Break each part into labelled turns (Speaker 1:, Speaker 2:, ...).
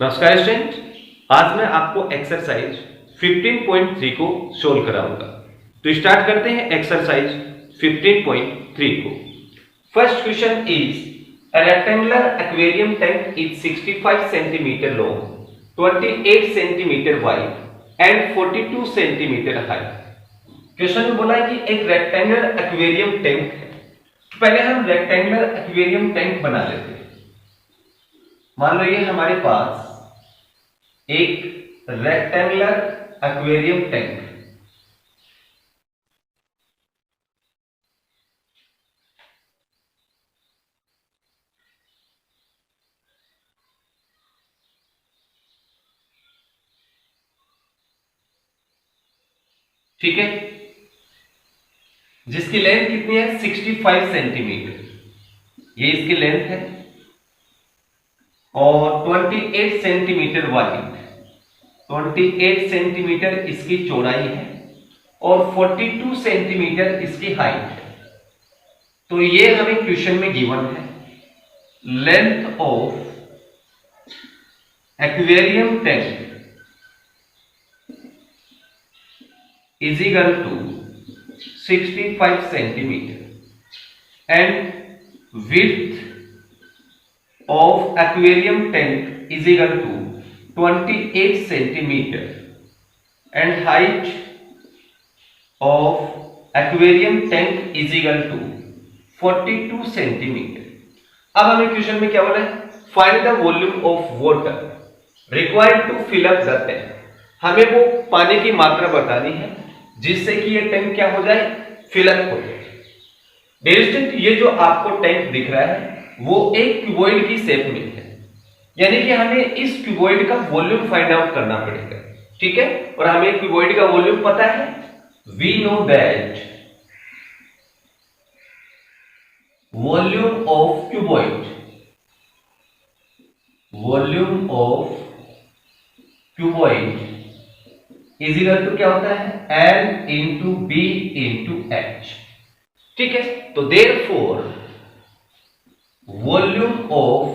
Speaker 1: नमस्कार स्टूडेंट, आज मैं आपको एक्सरसाइज 15.3 को सोल्व कराऊंगा। तो स्टार्ट करते हैं एक्सरसाइज 15.3 को। First question is a rectangular aquarium tank is 65 centimetre long, 28 centimetre wide and 42 centimetre high. Question में बोला है कि एक रेक्टेंगुलर एक्वेरियम टैंक है। पहले हम रेक्टेंगुलर एक्वेरियम टैंक बना लेते हैं। मान लो ये हमारे पास एक रेक्टेंगुलर एक्वेरियम टैंक, ठीक है, जिसकी लेंथ कितनी है 65 सेंटीमीटर, ये इसकी लेंथ है, और 28 सेंटीमीटर वाइड, 28 सेंटीमीटर इसकी चौड़ाई है और 42 सेंटीमीटर इसकी हाइट है। तो ये हमें क्वेश्चन में गिवन है। Length of aquarium tank is equal to 65 centimetre and width of aquarium tank is equal to 28 centimeter and height of aquarium tank is equal to 42 centimeter। अब हमें क्वेश्चन में क्या बोला है, find the volume of water required to fill up the tank. हमें वो पानी की मात्रा बतानी है जिससे कि ये टैंक क्या हो जाए, फिलअप हो जाए। डियर स्टूडेंट, ये जो आपको टैंक दिख रहा है वो एक क्यूबॉइड की शेप में है, यानी कि हमें इस क्यूबॉइड का वॉल्यूम फाइंड आउट करना पड़ेगा, ठीक है। और हमें क्यूबॉइड का वॉल्यूम पता है, we know that volume of cuboid, volume of cuboid is equal to क्या होता है, L into B into H, ठीक है। तो therefore volume of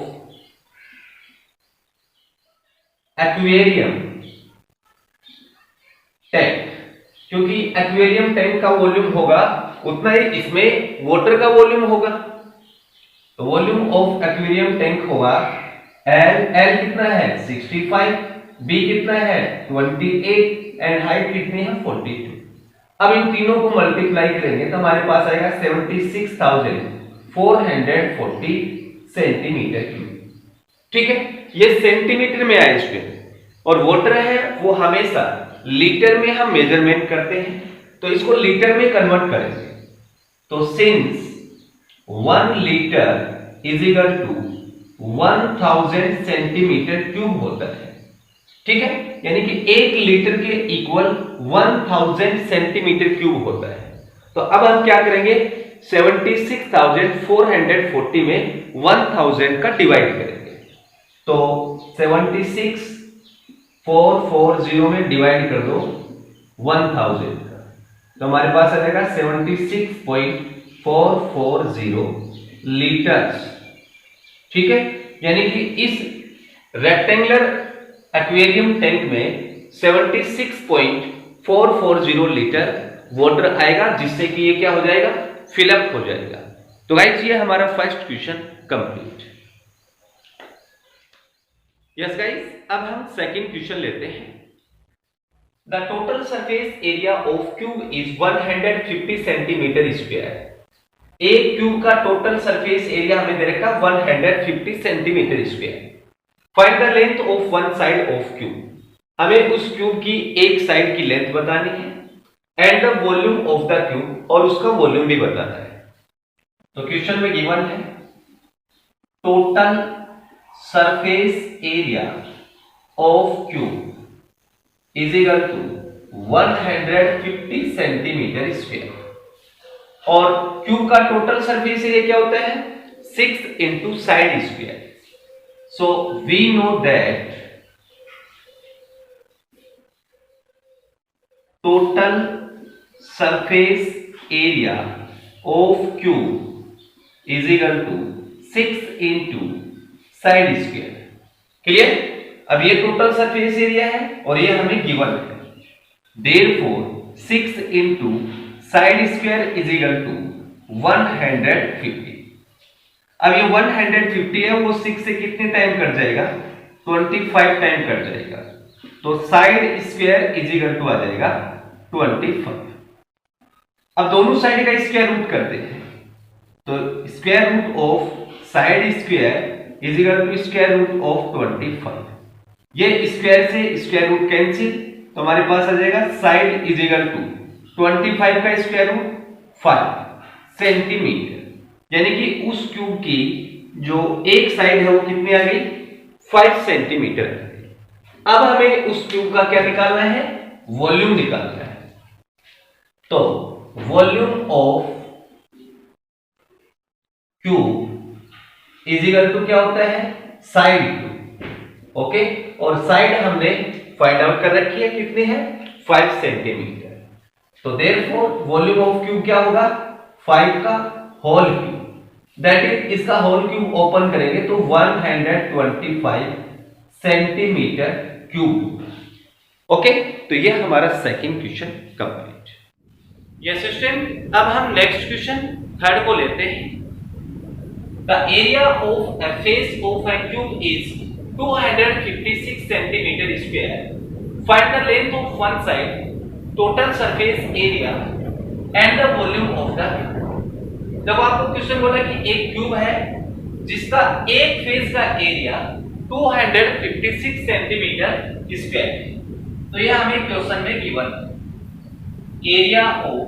Speaker 1: aquarium tank, क्योंकि एक्वेरियम टैंक का वॉल्यूम होगा उतना ही इसमें वाटर का वॉल्यूम होगा। तो वॉल्यूम ऑफ एक्वेरियम टैंक होगा L कितना है 65, B कितना है 28 एंड हाइट कितनी है 42। अब इन तीनों को मल्टीप्लाई करेंगे तो हमारे पास आएगा 76,440 सेंटीमीटर क्यूब, ठीक है। ये सेंटीमीटर में आए स्टूडेंट, और वाटर है वो हमेशा लीटर में हम मेजरमेंट करते हैं, तो इसको लीटर में कन्वर्ट करेंगे। तो since 1 litre is equal to 1000 centimetre cube होता है, ठीक है, यानी कि 1 लीटर के इक्वल 1000 सेंटीमीटर क्यूब होता है। तो अब हम क्या करेंगे, 76,440 में 1000 का डिवाइड करेंगे। तो 76,440 में डिवाइड कर दो 1000 का, तो हमारे पास आ जाएगा 76.440 लीटर्स, ठीक है। यानी कि इस रेक्टेंगुलर एक्वेरियम टैंक में 76.440 लीटर वाटर आएगा, जिससे कि ये क्या हो जाएगा, फिलअप हो जाएगा। तो गाइस ये हमारा first question complete. Yes guys, अब हम सेकंड क्वेश्चन लेते हैं। The total surface area of cube is 150 centimetre square. एक क्यूब का टोटल सरफेस एरिया हमें दे रखा 150 centimetre square. Find the length of one side of cube. हमें उस क्यूब की एक साइड की लेंथ बतानी है and the volume of the cube, और उसका वॉल्यूम भी बताना है। तो क्वेश्चन में गिवन है total surface area of cube is equal to 150 centimetre square, और क्यूब का टोटल सरफेस एरिया क्या होता है 6 into side square. So we know that total surface area of cube is equal to 6 into side square. Clear? अब ये total surface area है और ये हमें गिवन है। Therefore 6 into side square is equal to 150। अब ये 150 है वो 6 से कितने टाइम कट जाएगा, 25 टाइम कट जाएगा, तो side square is equal to आ जाएगा 25। अब दोनों साइड का स्क्वायर रूट करते हैं, तो square root of side square is equal to square root of 25। ये स्क्वायर से स्क्वायर रूट कैंसिल, तो हमारे पास आ जाएगा साइड इज इक्वल टू 25 का स्क्वायर रूट 5 सेंटीमीटर, यानी कि उस क्यूब की जो एक साइड है वो कितनी आ गई, 5 सेंटीमीटर। अब हमें उस क्यूब का क्या निकालना है, वॉल्यूम निकालना है। तो volume of cube is equal to क्या होता है, साइड टू, ओके, और साइड हमने फाइंड आउट कर रखी है, कितनी है, 5 सेंटीमीटर। तो देयरफॉर वॉल्यूम ऑफ क्यूब क्या होगा, 5 का होल क्यूब, दैट इज इसका होल क्यूब ओपन करेंगे तो 125 सेंटीमीटर क्यूब। ओके, तो ये हमारा second question complete. Yes student, अब हम नेक्स्ट क्वेश्चन थर्ड को लेते हैं। The area of a face of a cube is 256 centimetre square. Find the length of one side, total surface area and the volume of the cube. जब आपको question बोला कि एक क्यूब है जिसका एक फेस का एरिया 256 सेंटीमीटर स्क्वायर है, तो यह हमें क्वेश्चन में गिवन है। Area of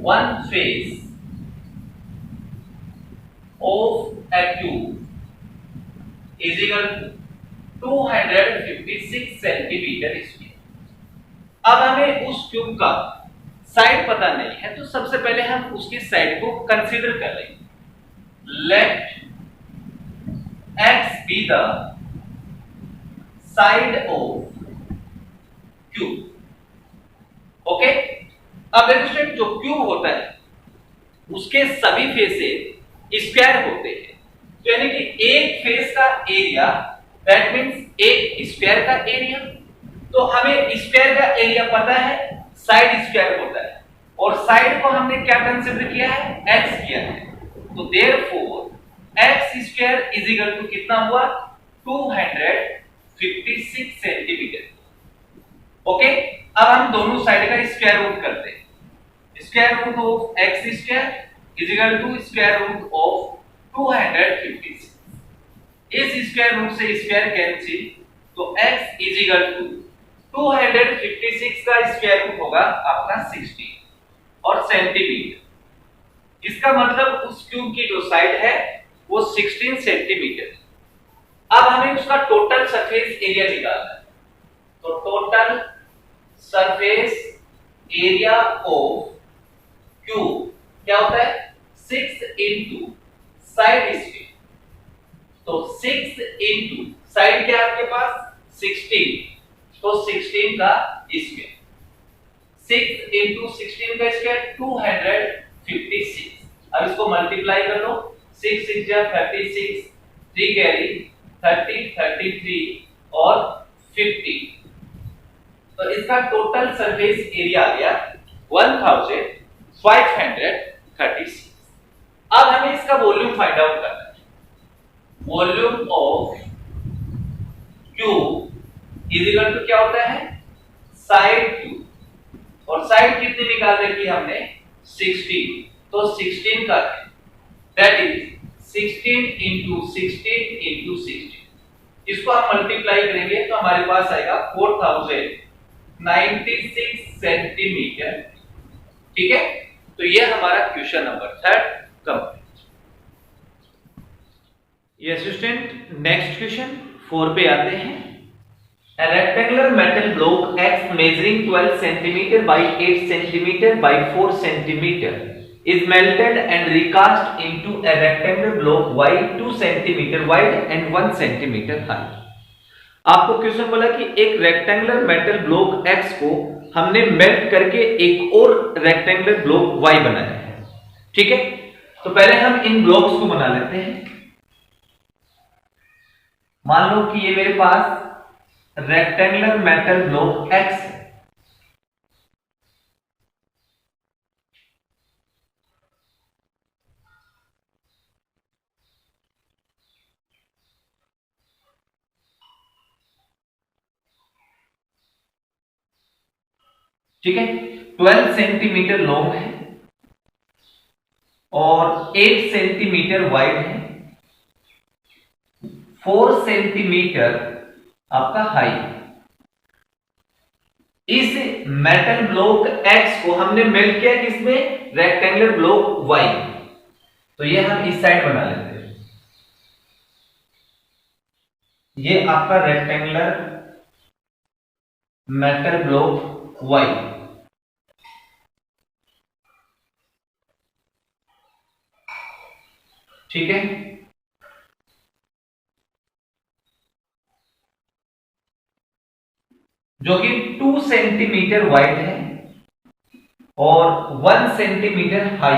Speaker 1: one face of a cube is equal to 256 centimetre square. अब हमें उस क्यूब का साइड पता नहीं है, तो सबसे पहले हम उसकी साइड को कंसीडर कर लेंगे। Let x be the side of cube, okay. अब देखो स्टूडेंट, जो क्यूब होता है उसके सभी फेसेस स्क्वायर होते हैं, तो यानी कि एक फेस का एरिया दैट मींस एक स्क्वायर का एरिया। तो हमें स्क्वायर का एरिया पता है, साइड स्क्वायर होता है, और साइड को हमने क्या कंसीडर किया है, x किया है। तो therefore x square is equal to कितना हुआ, 256 सेंटीमीटर। ओके, अब हम दोनों साइड का स्क्वायर रूट करते हैं। Square root of x square is equal to square root of 256। इस स्क्वायर रूट से स्क्वायर कैंसिल, तो x इज इक्वल टू 256 का स्क्वायर रूट होगा अपना 60 और सेंटीमीटर। इसका मतलब उस क्यूब की जो साइड है वो 16 सेंटीमीटर। अब हमें उसका टोटल सरफेस एरिया निकालना है, तो total surface area of cube क्या होता है, 6 इंटू साइड स्क्वायर। तो 6 इंटू साइड क्या है आपके पास, 16, तो 16 का स्क्वायर, 6 इंटू 16 का स्क्वायर 256। अब इसको मल्टीप्लाई कर लो, 6 6 जा 36, 3 कैरी 30 33 और 50, तो इसका टोटल सरफेस एरिया आ गया 1536। अब हमें इसका वॉल्यूम फाइंड आउट करना है। Volume of cube is equal to क्या होता है, साइड क्यूब, और साइड कितनी निकाल रखी है हमने, 16, तो 16 का दैट इज 16 इंटू 16 इंटू 16। इसको हम मल्टीप्लाई करेंगे तो हमारे पास आएगा 4096 सेंटीमीटर। ठीक है, तो ये हमारा question number 3 complete. Yes student, next question 4 पे आते हैं। A rectangular metal block X measuring 12 cm by 8 cm by 4 cm is melted and recast into a rectangular block Y 2 cm wide and 1 cm high। आपको question बोला कि एक rectangular metal block X को हमने melt करके एक और rectangular block Y बनाया है। ठीक है, तो पहले हम इन ब्लॉक्स को बना लेते हैं। मान लो कि ये मेरे पास रेक्टेंगुलर मेटल ब्लॉक एक्स है, ठीक है, 12 सेंटीमीटर लॉन्ग है और 8 सेंटीमीटर वाइड है, 4 सेंटीमीटर आपका हाई। इस मेटल ब्लॉक एक्स को हमने मेल्ट किया किसमें, रेक्टेंगुलर ब्लॉक वाई। तो ये हम इस साइड बना लेते हैं, ये आपका रेक्टेंगुलर मेटल ब्लॉक वाई। ठीक है, जो कि 2 सेंटीमीटर वाइड है और 1 सेंटीमीटर हाई।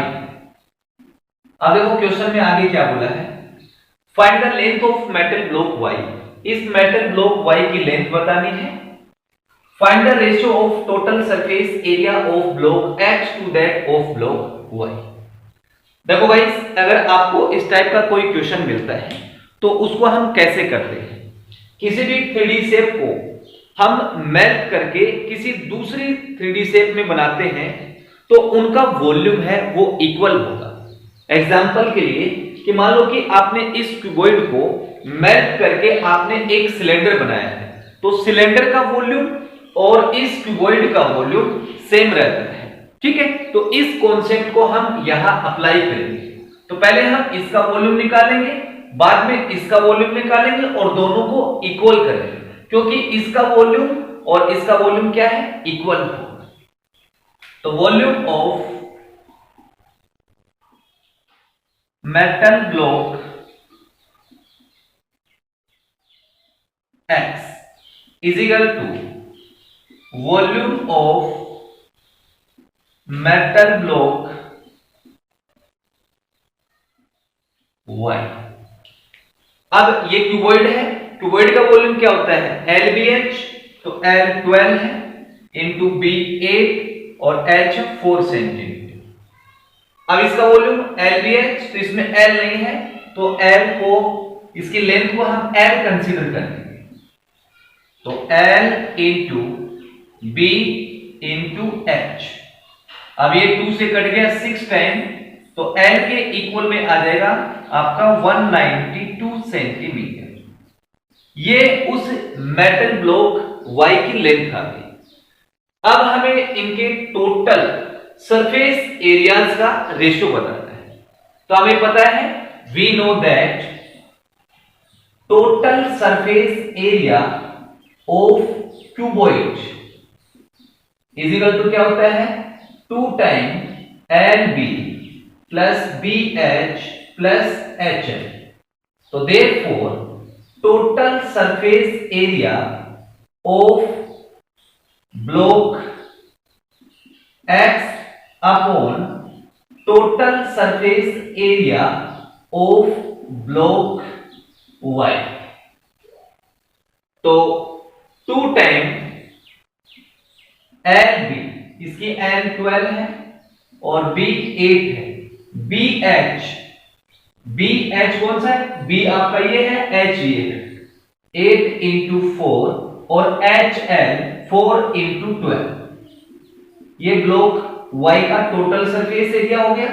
Speaker 1: अब देखो क्वेश्चन में आगे क्या बोला है, find the length of metal block Y. इस मेटल ब्लॉक वाई की लेंथ बतानी है। Find the ratio of total surface area of block X to that of block Y. देखो भाई, अगर आपको इस टाइप का कोई क्वेश्चन मिलता है तो उसको हम कैसे करते हैं, किसी भी 3D शेप को हम मेल्ट करके किसी दूसरी 3D शेप में बनाते हैं तो उनका वॉल्यूम है वो इक्वल होगा। एग्जांपल के लिए कि मान लो कि आपने इस क्यूबॉइड को मेल्ट करके आपने एक सिलेंडर बनाया है, तो सिलेंडर का वॉल्यूम और इस क्यूबॉइड का वॉल्यूम सेम रहता है। ठीक है, तो इस कॉन्सेप्ट को हम यहां अप्लाई करेंगे। तो पहले हम इसका वॉल्यूम निकालेंगे, बाद में इसका वॉल्यूम निकालेंगे और दोनों को इक्वल करेंगे, क्योंकि इसका वॉल्यूम और इसका वॉल्यूम क्या है, इक्वल होगा। तो volume of metal block X is equal to volume of metal block Y. अब ये क्यूबॉइड है, क्यूबॉइड का वॉल्यूम क्या होता है, LBH, तो L 12 है इंटू B 8 और H 4 सेंटीमीटर। अब इसका वॉल्यूम LBH, तो इसमें L नहीं है तो L को, इसकी लेंथ को हम L कंसीडर करेंगे। तो L into B into H। अब ये 2 से कट गया 6 टाइम, तो L के इक्वल में आ जाएगा आपका 192 सेंटीमीटर। ये उस मेटल ब्लॉक Y की लेंथ आ गई। अब हमें इनके टोटल सरफेस एरियाज का रेशियो बताना है। तो हमें पता है, we know that total surface area of cuboid is equal to क्या होता है, 2 time LB plus BH plus HL। तो therefore total surface area of block X upon total surface area of block Y। तो 2 time LB, इसकी L 12 है और B 8 है, BH कौन सा है, B आपका ये है, H ये है, 8 इंटू 4 और HL 4 इंटू 12। ये ब्लॉक Y का टोटल सरफेस एरिया हो गया।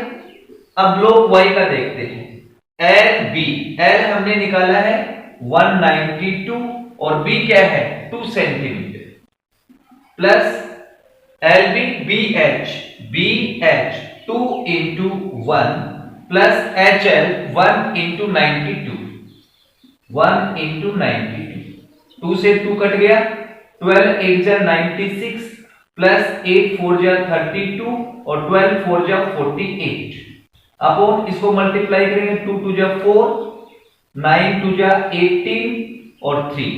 Speaker 1: अब ब्लॉक Y का देखते हैं, LB, L हमने निकाला है 192 और B क्या है 2 centimetre, plus LB BH 2 into 1 plus HL 1 into 92, 1 into 92, 2 से 2 कट गया, 12 8 जा 96 प्लस 8 4 जा 32 और 12 4 जा 48 अपॉन इसको मल्टीप्लाई करेंगे, 2 2 जा 4, 9 2 जा 18 और 3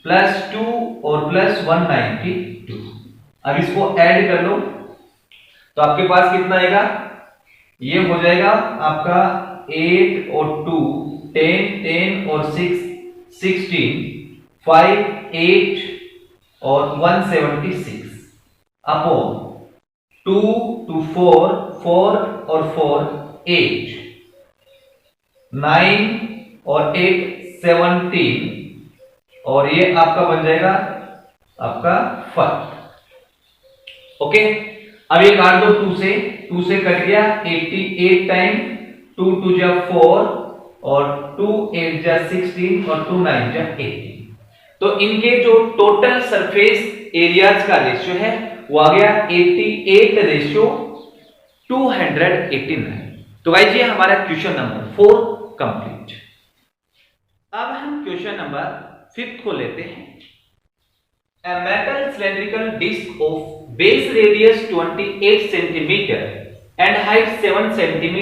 Speaker 1: प्लस 2 और प्लस 192। अब इसको ऐड कर लो तो आपके पास कितना आएगा, ये हो जाएगा आपका 8 और 2 10 10 और 6 16, 5, 8 और 176 अपॉन 2 to 4, 4 और 4 8, 9 और 8 17 और ये आपका बन जाएगा आपका 5। ओके, अब ये काट दो 2 से कट गया 88 टाइम 2 2 जा 4 और 2 8 जा 16 और 2 9 जा 18। तो इनके जो टोटल सरफेस एरियाज का रेशियो है वो आ गया 88:289। तो गाइस ये हमारा क्वेश्चन नंबर 4 कंप्लीट। अब हम क्वेश्चन नंबर 5 को लेते हैं। A metal cylindrical disc of base radius 28 cm and height 7 cm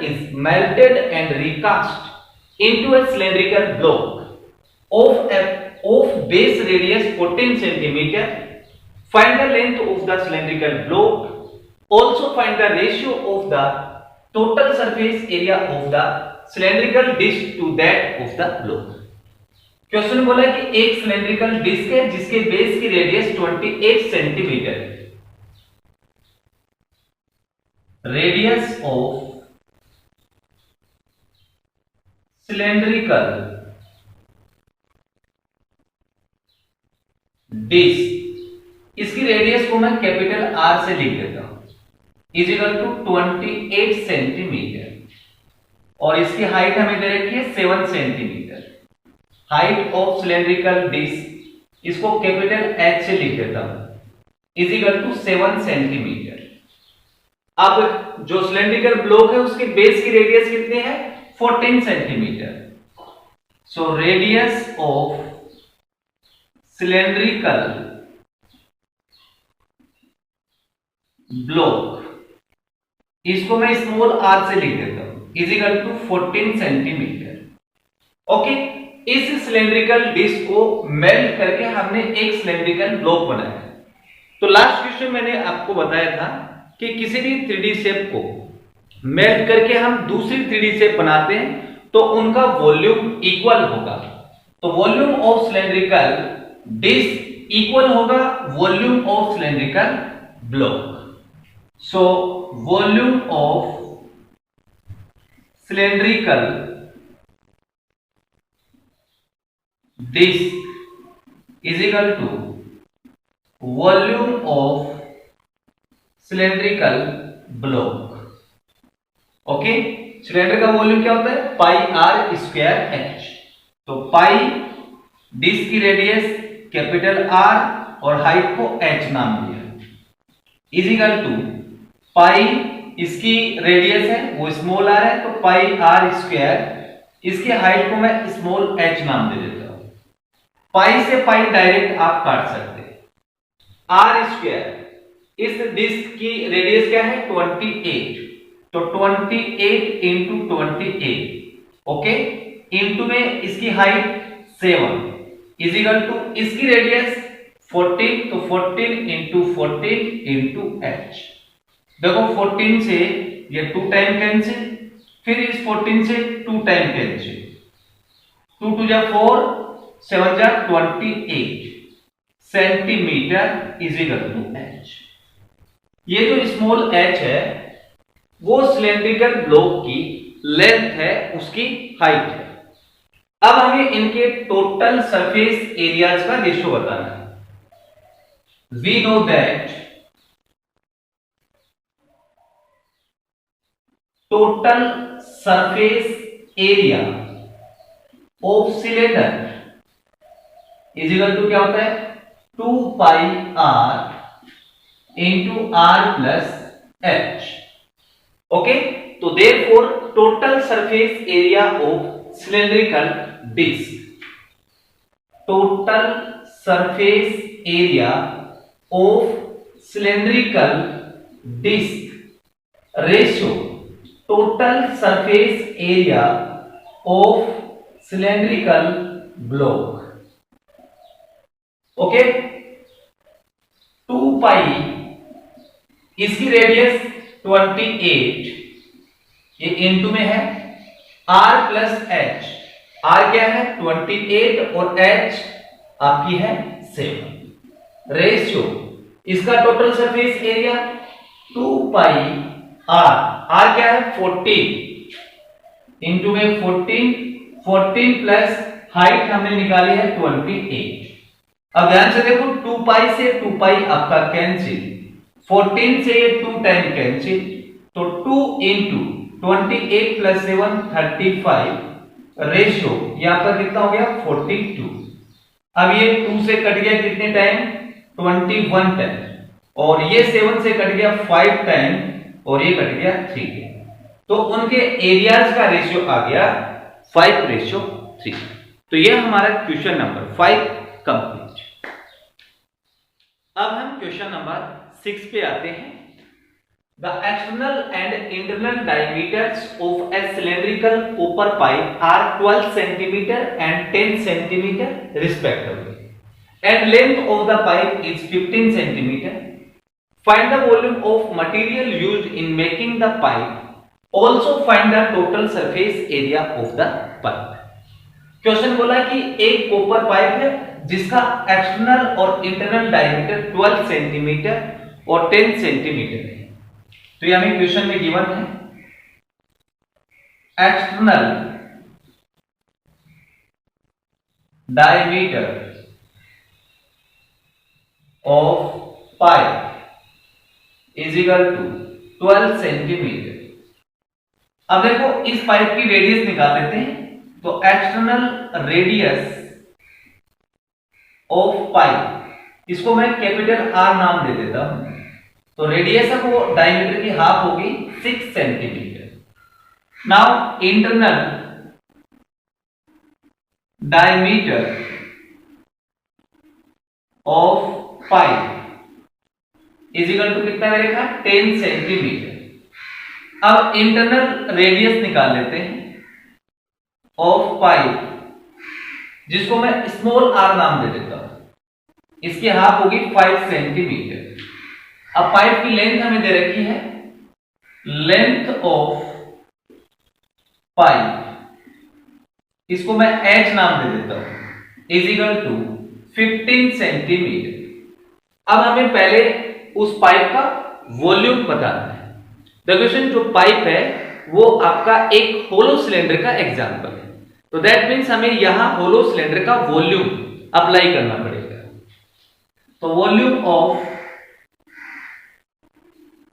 Speaker 1: is melted and recast into a cylindrical block of base radius 14 cm. Find the length of the cylindrical block. Also find the ratio of the total surface area of the cylindrical disc to that of the block. Question बोला कि एक cylindrical disc है जिसके base की radius 28 centimetre है। Radius of cylindrical disc, इसकी radius को मैं कैपिटल आर से लिख देता हूं, इज इक्वल टू 28 सेंटीमीटर और इसकी हाइट हमें दे रखी है 7 centimetre. Height of cylindrical disc इसको कैपिटल एच से लिख देता हूं, इज इक्वल टू 7 सेंटीमीटर। अब जो सिलेंड्रिकल ब्लॉक है उसके बेस की रेडियस कितनी है 14 centimetre. So radius of cylindrical block इसको मैं स्मॉल आर से लिख देता हूं, is equal to 14 centimetre. Okay, इस सिलेंड्रिकल डिस्क को मेल्ट करके हमने एक सिलेंड्रिकल ब्लॉक बनाया। तो लास्ट क्वेश्चन मैंने आपको बताया था कि किसी भी 3D शेप को मेल्ट करके हम दूसरी 3D शेप बनाते हैं तो उनका वॉल्यूम इक्वल होगा। तो volume of cylindrical disc equal होगा volume of cylindrical block. So volume of cylindrical disc is equal to volume of cylindrical block। Okay, cylinder का वॉल्यूम क्या होता है पाई आर स्क्वायर एच। तो पाई डिस्क की radius capital R और height को h नाम दिया, इज इक्वल टू पाई इसकी रेडियस है वो स्मॉल आर है तो पाई आर स्क्वायर, इसकी हाइट को मैं स्मॉल एच नाम दे देता हूं। पाई से पाई डायरेक्ट आप काट सकते हैं। आर स्क्वायर इस डिस्क की रेडियस क्या है 28, तो 28 इंटू 28 ओके, इंटू में इसकी हाइट 7 इज इक्वल टू इसकी रेडियस 14, तो 14 इंटू 14 इंटू एच। देखो 14 से ये 2 टाइम कैंसिल, फिर इस 14 से 2 टाइम कैंसिल, 2 2 जा 4 7 जा 28 centimetre is equal to H. ये जो स्मॉल एच है वो सिलेंड्रिकल ब्लॉक की लेंथ है, उसकी हाइट है। अब हमें इनके टोटल सरफेस एरियाज का रेशियो बताना है। We know that total surface area of cylinder is equal to क्या होता है 2 pi r into r plus h. Okay, तो therefore total surface area of cylindrical disc, total surface area of cylindrical disc ratio total surface area of cylindrical block. Okay, 2 pi इसकी radius 28, ये into में है are plus H. R क्या है 28 और H आपकी है 7। रेशियो इसका टोटल सरफेस एरिया 2 पाई R क्या है 14 इंटू में 14 प्लस हाइट हमने निकाली है 28। अब ध्यान से देखो 2 पाई से 2 पाई आपका कैंसिल, 14 से ये 2 टाइम कैंसिल, तो 2 इंटू 28 प्लस 7 35। रेशियो ये आपका कितना हो गया 42। अब ये 2 से कट गया कितने टाइम 21 टाइम, और ये 7 से कट गया 5 टाइम, और ये कट गया 3 टाइम। तो उनके एरियाज का रेशियो आ गया 5:3। तो ये हमारा क्वेश्चन नंबर 5 कंप्लीट। अब हम क्वेश्चन नंबर 6 पे आते हैं। The external and internal diameters of a cylindrical copper pipe are 12 cm and 10 cm respectively, and length of the pipe is 15 cm. Find the volume of material used in making the pipe. Also find the total surface area of the pipe. Question बोला कि एक copper pipe है जिसका external और internal diameter 12 centimetre और 10 centimetre है। तो ये हमें क्वेश्चन में गिवन है external diameter of pipe is equal to 12 centimetre. अब देखो इस पाइप की रेडियस निकाल लेते हैं, तो एक्सटर्नल रेडियस ऑफ पाइप इसको मैं कैपिटल आर नाम दे देता हूं। तो रेडियस है वो डायमीटर की हाफ होगी 6 centimetre. Now internal diameter of pipe is equal to कितना रहेगा 10 सेंटीमीटर। अब इंटरनल रेडियस निकाल लेते हैं ऑफ पाइप, जिसको मैं स्मॉल आर नाम दे देता हूं। इसकी हाफ होगी 5 सेंटीमीटर। अब पाइप की लेंथ हमें दे रखी है, लेंथ ऑफ पाइप इसको मैं h नाम दे देता हूं, इज इक्वल टू 15 सेंटीमीटर। अब हमें पहले उस पाइप का वॉल्यूम बताना है। द क्वेश्चन जो पाइप है वो आपका एक होलो सिलेंडर का एग्जांपल है, तो दैट मीन्स हमें यहां होलो सिलेंडर का वॉल्यूम अप्लाई करना पड़ेगा। तो volume of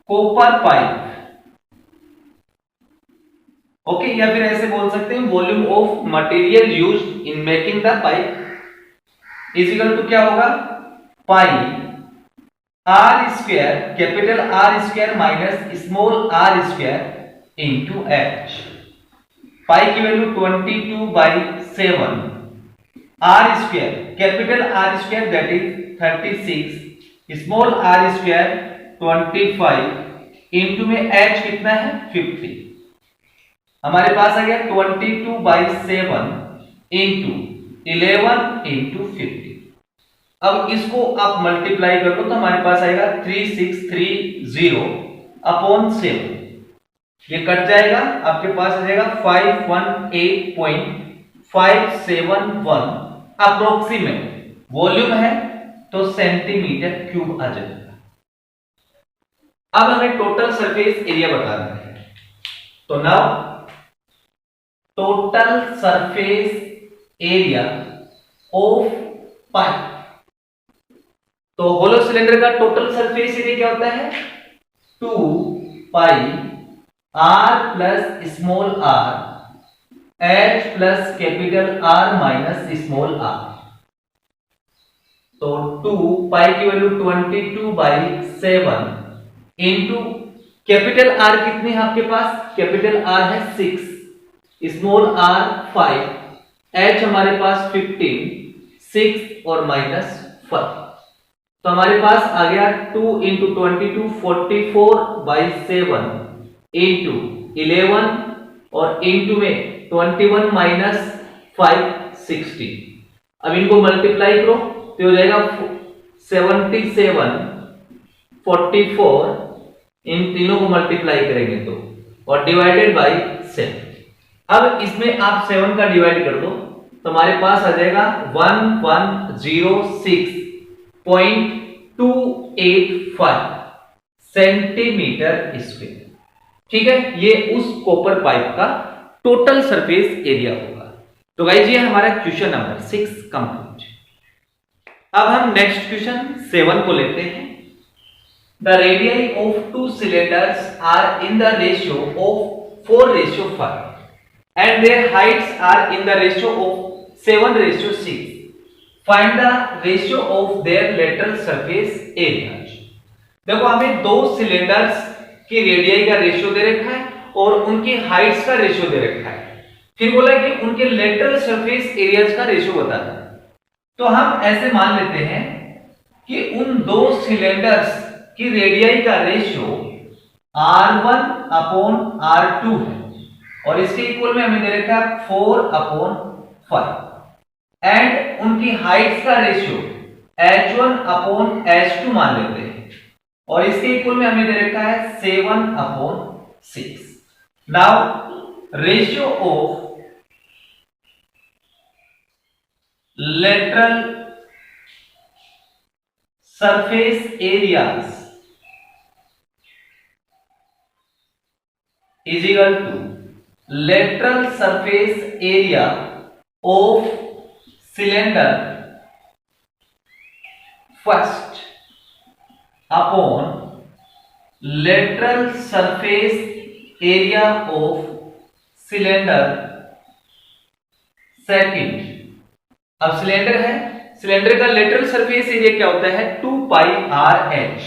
Speaker 1: copper pipe, okay, या फिर ऐसे बोल सकते हैं volume of material used in making the pipe is equal to क्या होगा pi r square, capital R square minus small r square into h. Pi की value 22/7, r square capital R square that is 36, small r square 25 into में h कितना है 50। हमारे पास आ गया 22/7 into 11 into 50। अब इसको आप मल्टीप्लाई कर लो तो हमारे पास आएगा 3630 अपॉन 7। ये कट जाएगा, आपके पास आ जाएगा 518.571 अप्रोक्सीमेट। वॉल्यूम है तो सेंटीमीटर क्यूब आ जाएगा। अब हमें टोटल सरफेस एरिया बताना है, तो now total surface area of pipe. तो होलो सिलेंडर का टोटल सरफेस एरिया क्या होता है 2 pi r plus small r h plus capital R minus small r. तो 2 पाई की वैल्यू 22/7 इंटू कैपिटल आर कितनी है आपके पास, कैपिटल आर है 6, स्मॉल आर 5, एच हमारे पास 15, 6 और माइनस 5। तो हमारे पास आ गया 2 इंटू 22 44/7 इंटू 11 और इंटू में 21 माइनस 5 60। अब इनको मल्टीप्लाई करो तो हो जाएगा 77 44, इन तीनों को मल्टीप्लाई करेंगे तो, और डिवाइडेड बाय 7। अब इसमें आप 7 का डिवाइड कर दो तो हमारे पास आ जाएगा 1106.285 सेंटीमीटर स्क्वायर। ठीक है, ये उस कॉपर पाइप का टोटल सरफेस एरिया होगा। तो गाइस ये हमारा क्वेश्चन नंबर 6 कंप्लीट। अब हम नेक्स्ट क्वेश्चन 7 को लेते हैं। The radii of two cylinders are in the ratio of 4:5 and their heights are in the ratio of 7:6. Find the ratio of their lateral surface areas. देखो हमें दो cylinders की radii का रेशियो दे रखा है और उनकी हाइट्स का रेशियो दे रखा है, फिर बोला कि उनके लेटरल सरफेस एरियाज का रेशियो बताना। तो हम ऐसे मान लेते हैं कि उन दो सिलेंडर्स की रेडियाई का रेशियो R1/R2 है और इसके इक्वल में हमें दे रखा है 4/5 एंड उनकी हाइट्स का रेशियो H1/H2 मान लेते हैं और इसके इक्वल में हमें दे रखा है 7/6। Now ratio of lateral surface areas is equal to lateral surface area of cylinder first upon lateral surface area of cylinder second। अब सिलेंडर है, सिलेंडर का लेटरल सरफेस एरिया क्या होता है 2πRh।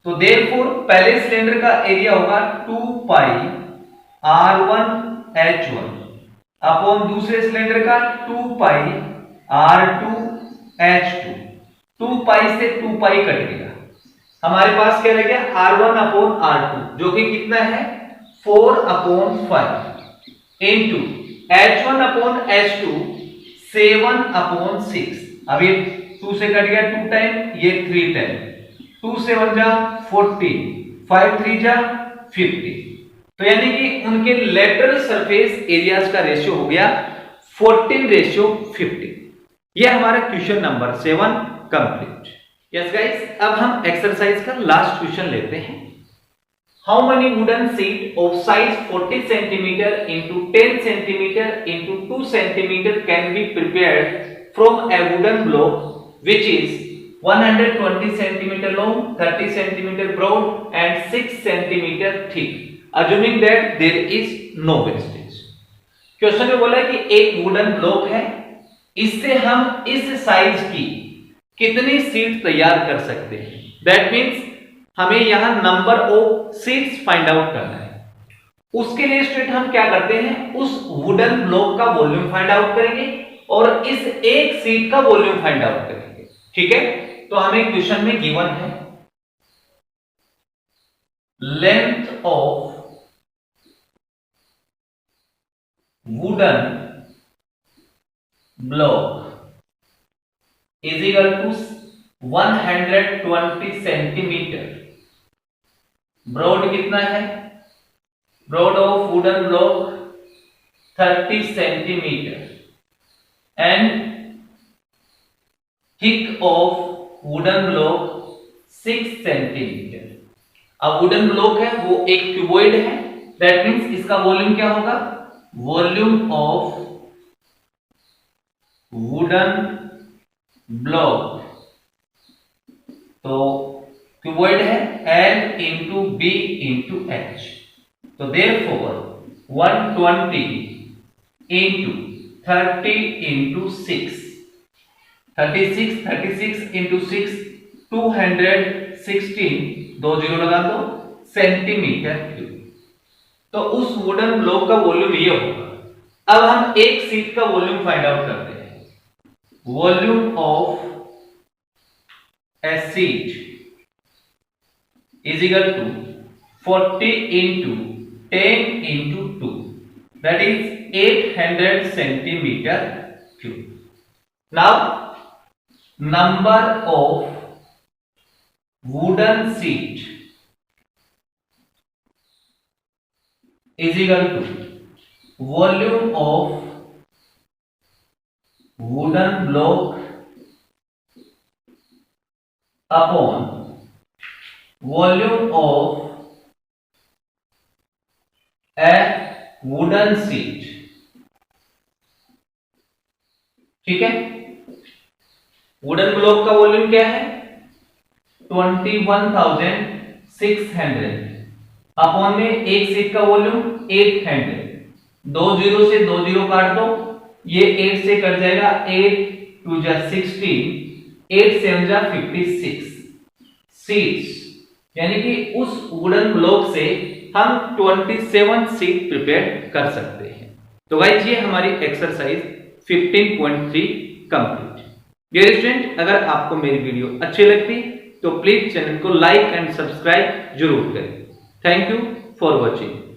Speaker 1: तो देयरफॉर पहले सिलेंडर का एरिया होगा 2πR1H1 अपॉन दूसरे सिलेंडर का 2πR2H2। 2π से 2π कट गया, हमारे पास क्या रह गया R1/R2 जो कि कितना है 4/5 इंटू H1/H2 7/6। अब ये 2 से कट गया 2 टाइम, ये 3 टाइम, 2 7 जा 14, 5 3 जा 50। तो यानी कि उनके लेटरल सरफेस एरियाज का रेशियो हो गया 14:50। ये हमारा question number 7 complete. Yes guys, अब हम एक्सरसाइज का लास्ट क्वेश्चन लेते हैं। How many wooden sheet of size 40 cm into 10 cm into 2 cm can be prepared from a wooden block which is 120 cm long, 30 cm broad and 6 cm thick, assuming that there is no wastage। Question में बोला है कि एक wooden block है, इससे हम इस size की कितनी सीट तैयार कर सकते हैं। दैट मीन्स हमें यहां number of seats find out करना है। उसके लिए स्टूडेंट हम क्या करते हैं, उस वुडन ब्लॉक का वॉल्यूम फाइंड आउट करेंगे और इस एक सीट का वॉल्यूम फाइंड आउट करेंगे। ठीक है, तो हमें क्वेश्चन में गिवन है length of wooden block is equal to 120 centimetre. Broad कितना है, broad of wooden block 30 centimetre and thick of wooden block 6 centimetre. अब वुडन ब्लॉक है वो एक क्यूबॉइड है, दैट मींस इसका वॉल्यूम क्या होगा, वॉल्यूम ऑफ वुडन ब्लॉक, तो क्यूबॉइड है L into B into H। तो therefore 120 into 30 into 6, 36 into 6 216, 2 zero लगा दो, सेंटीमीटर क्यूब। तो उस वुडन ब्लॉक का वॉल्यूम ये होगा। अब हम एक सीट का वॉल्यूम फाइंड आउट करते हैं। Volume of a sheet is equal to 40 into 10 into 2, that is 800 centimeter cube. Now number of wooden sheet is equal to volume of wooden block upon volume of A wooden seat. ठीक है, wooden block का volume क्या है 21,600 upon में एक seat का volume 800। दो zero से दो जीरो काट दो, ये 8 से कट जाएगा, 8 2 जा 16, 8 7 जा 56 सीट्स, यानी कि उस वुडन ब्लॉक से हम 27 सीट प्रिपेयर कर सकते हैं। तो गाइस ये हमारी एक्सरसाइज 15.3 कंप्लीट। डियर स्टूडेंट, अगर आपको मेरी वीडियो अच्छी लगती तो प्लीज चैनल को लाइक एंड सब्सक्राइब जरूर करें। Thank you for watching.